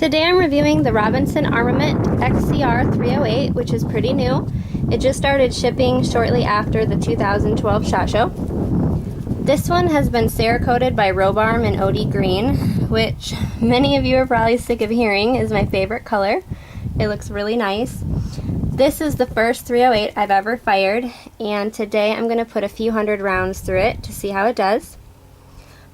Today I'm reviewing the Robinson Armament XCR-308, which is pretty new. It just started shipping shortly after the 2012 SHOT Show. This one has been Cerakoted by Robarm in OD Green, which many of you are probably sick of hearing is my favorite color. It looks really nice. This is the first 308 I've ever fired, and today I'm going to put a few hundred rounds through it to see how it does.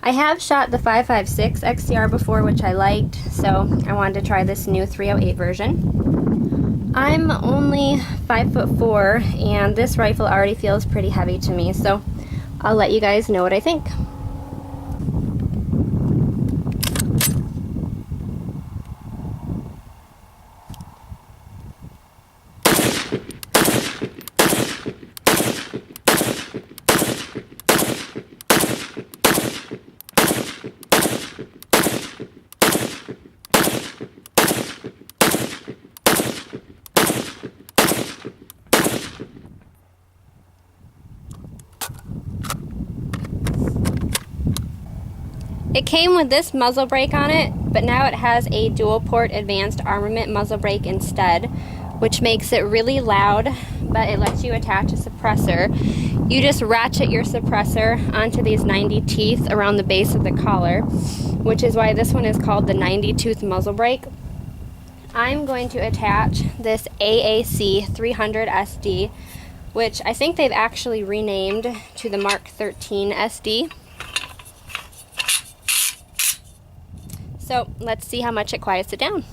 I have shot the 5.56 XCR before, which I liked, so I wanted to try this new 308 version. I'm only 5'4", and this rifle already feels pretty heavy to me, so I'll let you guys know what I think. It came with this muzzle brake on it, but now it has a dual port advanced Armament muzzle brake instead, which makes it really loud, but it lets you attach a suppressor. You just ratchet your suppressor onto these 90 teeth around the base of the collar, which is why this one is called the 90 tooth muzzle brake. I'm going to attach this AAC 300 SD, which I think they've actually renamed to the Mark 13 SD. So let's see how much it quiets it down.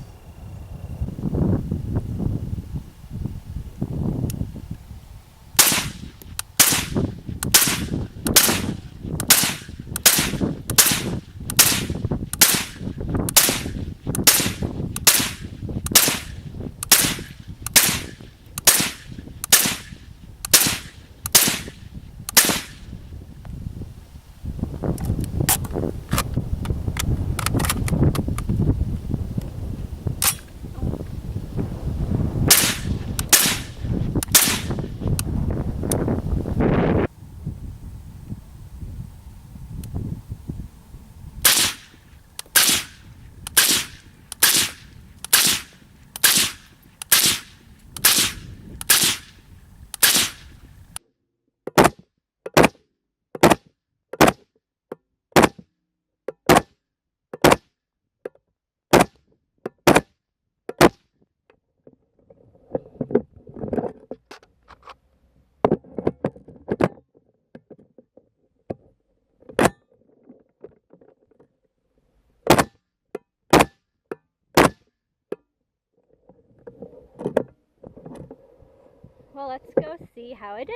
Well, let's go see how I did.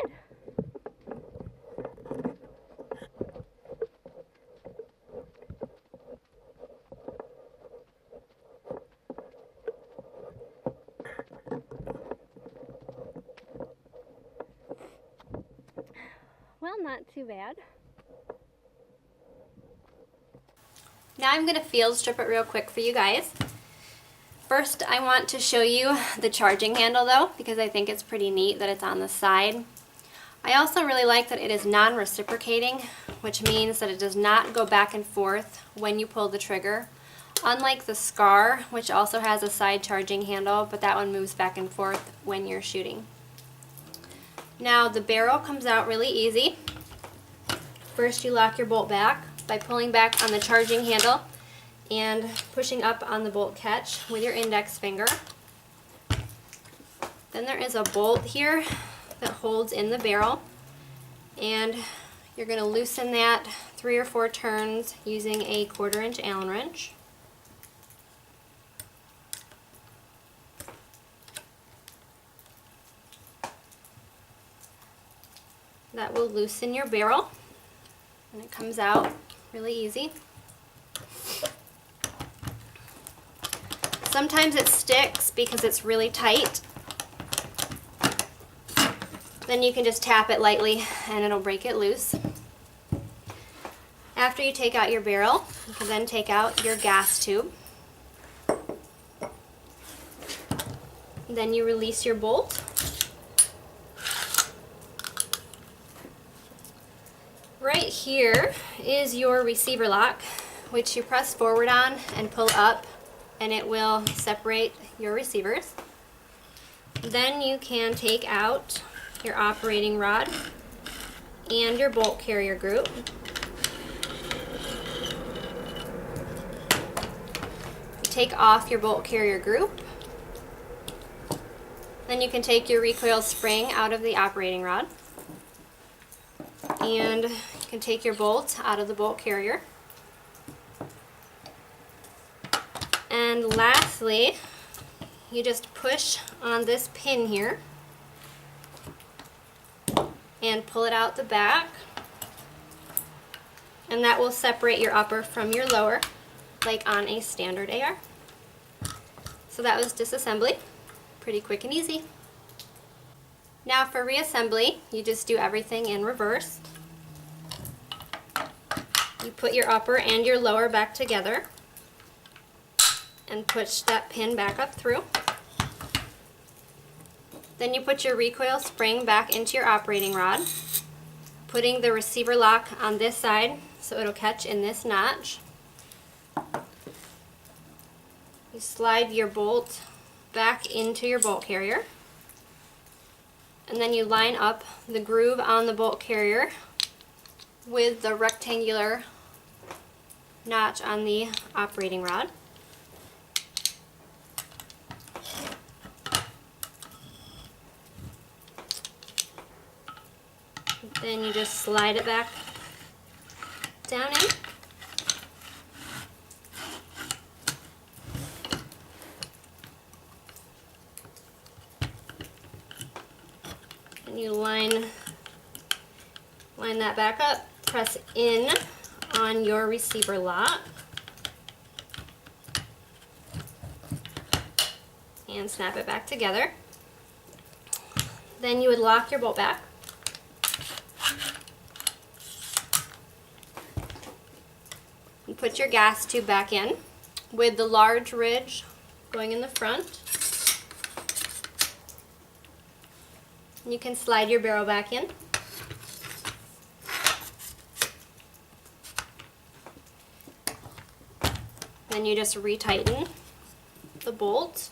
Well, not too bad. Now I'm going to field strip it real quick for you guys. First, I want to show you the charging handle though, because I think it's pretty neat that it's on the side. I also really like that it is non-reciprocating, which means that it does not go back and forth when you pull the trigger. Unlike the SCAR, which also has a side charging handle, but that one moves back and forth when you're shooting. Now the barrel comes out really easy. First you lock your bolt back by pulling back on the charging handle and pushing up on the bolt catch with your index finger. Then there is a bolt here that holds in the barrel, and you're going to loosen that 3 or 4 turns using a 1/4 inch Allen wrench. That will loosen your barrel, and it comes out really easy. Sometimes it sticks because it's really tight. Then you can just tap it lightly and it'll break it loose. After you take out your barrel, you can then take out your gas tube. Then you release your bolt. Right here is your receiver lock, which you press forward on and pull up, and it will separate your receivers. Then you can take out your operating rod and your bolt carrier group. Take off your bolt carrier group. Then you can take your recoil spring out of the operating rod. And you can take your bolt out of the bolt carrier. And lastly, you just push on this pin here and pull it out the back, and that will separate your upper from your lower, like on a standard AR. So that was disassembly. Pretty quick and easy. Now for reassembly, you just do everything in reverse. You put your upper and your lower back together and push that pin back up through. Then you put your recoil spring back into your operating rod, putting the receiver lock on this side so it'll catch in this notch. You slide your bolt back into your bolt carrier, and then you line up the groove on the bolt carrier with the rectangular notch on the operating rod. Then you just slide it back down in. And you line that back up, press in on your receiver lock, and snap it back together. Then you would lock your bolt back. And put your gas tube back in with the large ridge going in the front. You can slide your barrel back in. Then you just retighten the bolt.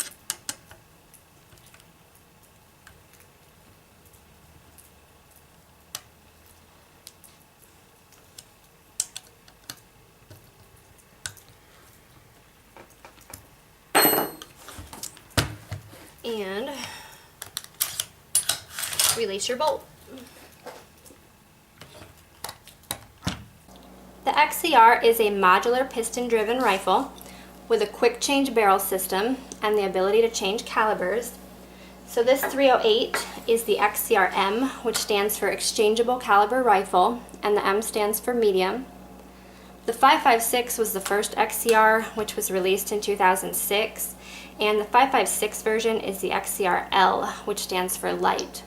And release your bolt. The XCR is a modular piston-driven rifle with a quick change barrel system and the ability to change calibers. So this 308 is the XCR-M, which stands for Exchangeable Caliber Rifle, and the M stands for medium. The 5.56 was the first XCR, which was released in 2006, and the 5.56 version is the XCR-L, which stands for light.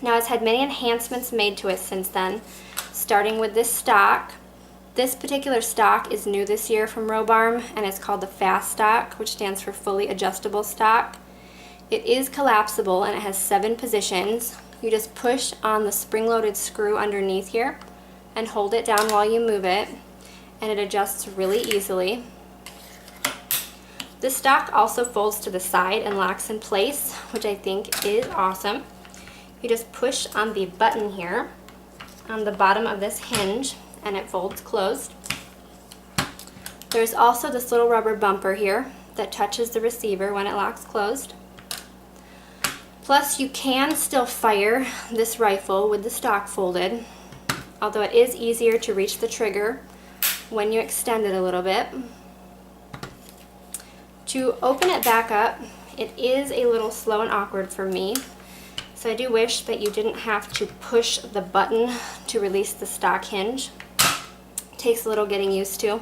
Now it's had many enhancements made to it since then, starting with this stock. This particular stock is new this year from Robarm, and it's called the Fast Stock, which stands for Fully Adjustable Stock. It is collapsible and it has 7 positions. You just push on the spring-loaded screw underneath here and hold it down while you move it, and it adjusts really easily. This stock also folds to the side and locks in place, which I think is awesome. You just push on the button here on the bottom of this hinge and it folds closed. There's also this little rubber bumper here that touches the receiver when it locks closed. Plus, you can still fire this rifle with the stock folded, although it is easier to reach the trigger when you extend it a little bit. To open it back up, it is a little slow and awkward for me, so I do wish that you didn't have to push the button to release the stock hinge. It takes a little getting used to.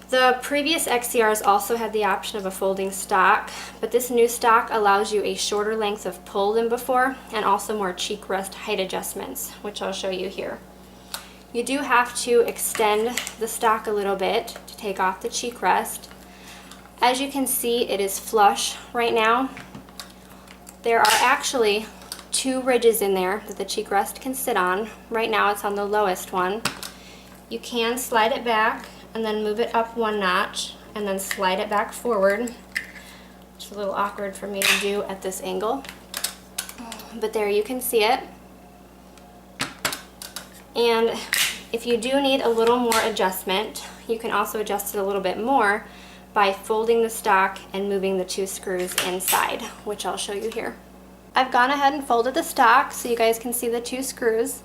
The previous XCRs also had the option of a folding stock, but this new stock allows you a shorter length of pull than before, and also more cheek rest height adjustments, which I'll show you here. You do have to extend the stock a little bit to take off the cheek rest. As you can see, it is flush right now. There are actually 2 ridges in there that the cheek rest can sit on. Right now it's on the lowest one. You can slide it back and then move it up 1 notch and then slide it back forward, which is a little awkward for me to do at this angle. But there you can see it. And if you do need a little more adjustment, you can also adjust it a little bit more by folding the stock and moving the 2 screws inside, which I'll show you here. I've gone ahead and folded the stock so you guys can see the 2 screws.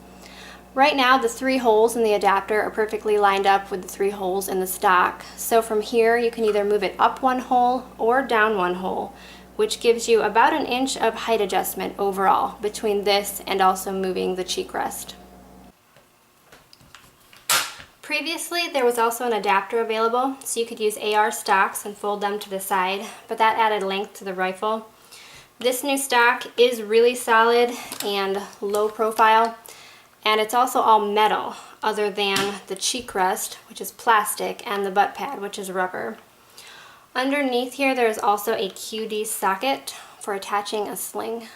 Right now the 3 holes in the adapter are perfectly lined up with the 3 holes in the stock. So from here you can either move it up 1 hole or down 1 hole, which gives you about an inch of height adjustment overall between this and also moving the cheek rest. Previously there was also an adapter available, so you could use AR stocks and fold them to the side, but that added length to the rifle. This new stock is really solid and low profile, and it's also all metal other than the cheek rest, which is plastic, and the butt pad, which is rubber. Underneath here there is also a QD socket for attaching a sling.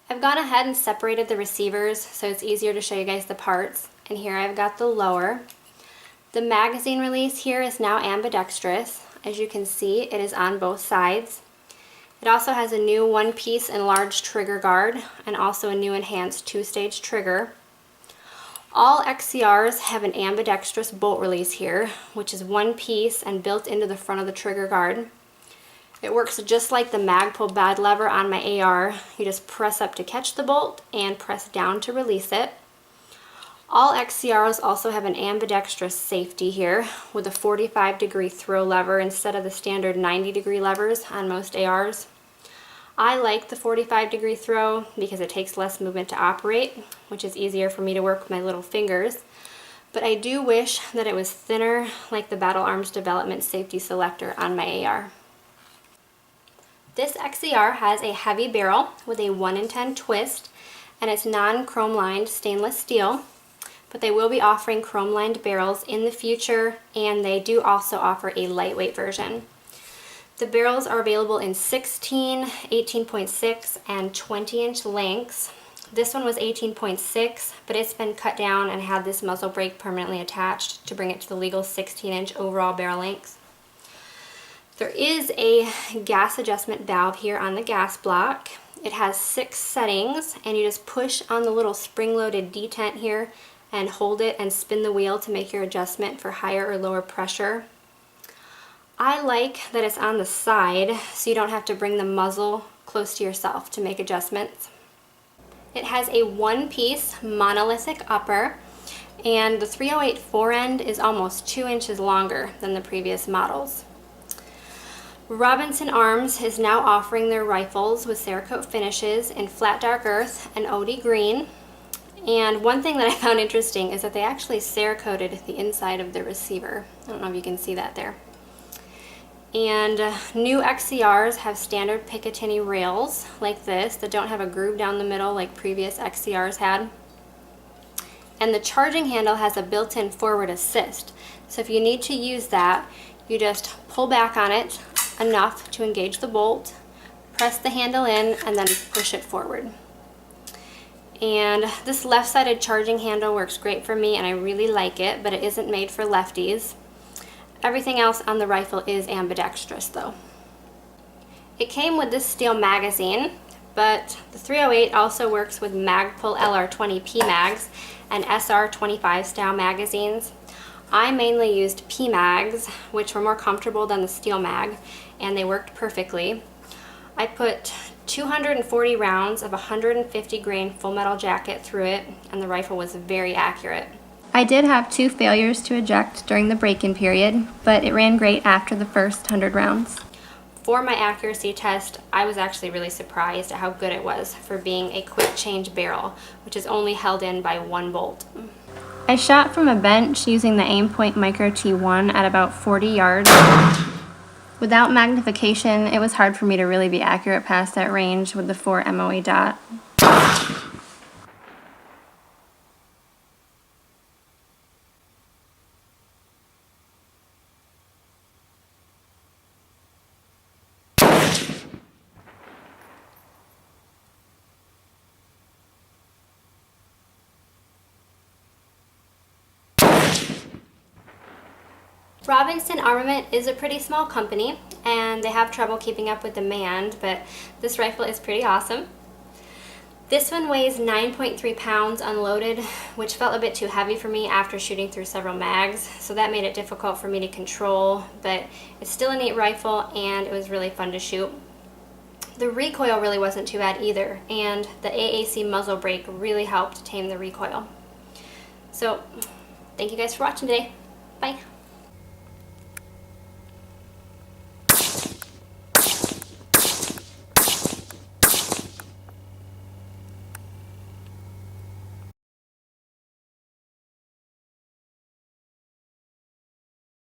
I've gone ahead and separated the receivers so it's easier to show you guys the parts, and here I've got the lower. The magazine release here is now ambidextrous. As you can see, it is on both sides. It also has a new 1-piece enlarged trigger guard and also a new enhanced 2-stage trigger. All XCRs have an ambidextrous bolt release here, which is 1 piece and built into the front of the trigger guard. It works just like the mag pull bad lever on my AR. You just press up to catch the bolt and press down to release it. All XCRs also have an ambidextrous safety here with a 45-degree throw lever instead of the standard 90-degree levers on most ARs. I like the 45-degree throw because it takes less movement to operate, which is easier for me to work with my little fingers. But I do wish that it was thinner like the Battle Arms Development Safety Selector on my AR. This XCR has a heavy barrel with a 1 in 10 twist, and it's non-chrome lined stainless steel. But they will be offering chrome-lined barrels in the future, and they do also offer a lightweight version. The barrels are available in 16, 18.6, and 20-inch lengths. This one was 18.6, but it's been cut down and had this muzzle brake permanently attached to bring it to the legal 16-inch overall barrel length. There is a gas adjustment valve here on the gas block. It has 6 settings, and you just push on the little spring-loaded detent here and hold it and spin the wheel to make your adjustment for higher or lower pressure. I like that it's on the side so you don't have to bring the muzzle close to yourself to make adjustments. It has a 1-piece monolithic upper, and the 308 forend is almost 2 inches longer than the previous models. Robinson Arms is now offering their rifles with Cerakote finishes in flat dark earth and OD green. And one thing that I found interesting is that they actually Cerakoted the inside of the receiver. I don't know if you can see that there. And new XCRs have standard Picatinny rails like this that don't have a groove down the middle like previous XCRs had. And the charging handle has a built-in forward assist. So if you need to use that, you just pull back on it enough to engage the bolt, press the handle in, and then push it forward. And this left-sided charging handle works great for me and I really like it, but it isn't made for lefties. Everything else on the rifle is ambidextrous though. It came with this steel magazine, but the 308 also works with Magpul LR20 PMags and SR25 style magazines. I mainly used PMags, which were more comfortable than the steel mag, and they worked perfectly. I put 240 rounds of 150 grain full metal jacket through it, and the rifle was very accurate. I did have 2 failures to eject during the break-in period, but it ran great after the first 100 rounds. For my accuracy test, I was actually really surprised at how good it was for being a quick change barrel, which is only held in by 1 bolt. I shot from a bench using the Aimpoint Micro T1 at about 40 yards. Without magnification, it was hard for me to really be accurate past that range with the 4 MOA dot. Robinson Armament is a pretty small company and they have trouble keeping up with demand, but this rifle is pretty awesome. This one weighs 9.3 pounds unloaded, which felt a bit too heavy for me after shooting through several mags, so that made it difficult for me to control, but it's still a neat rifle and it was really fun to shoot. The recoil really wasn't too bad either, and the AAC muzzle brake really helped tame the recoil. So, thank you guys for watching today. Bye.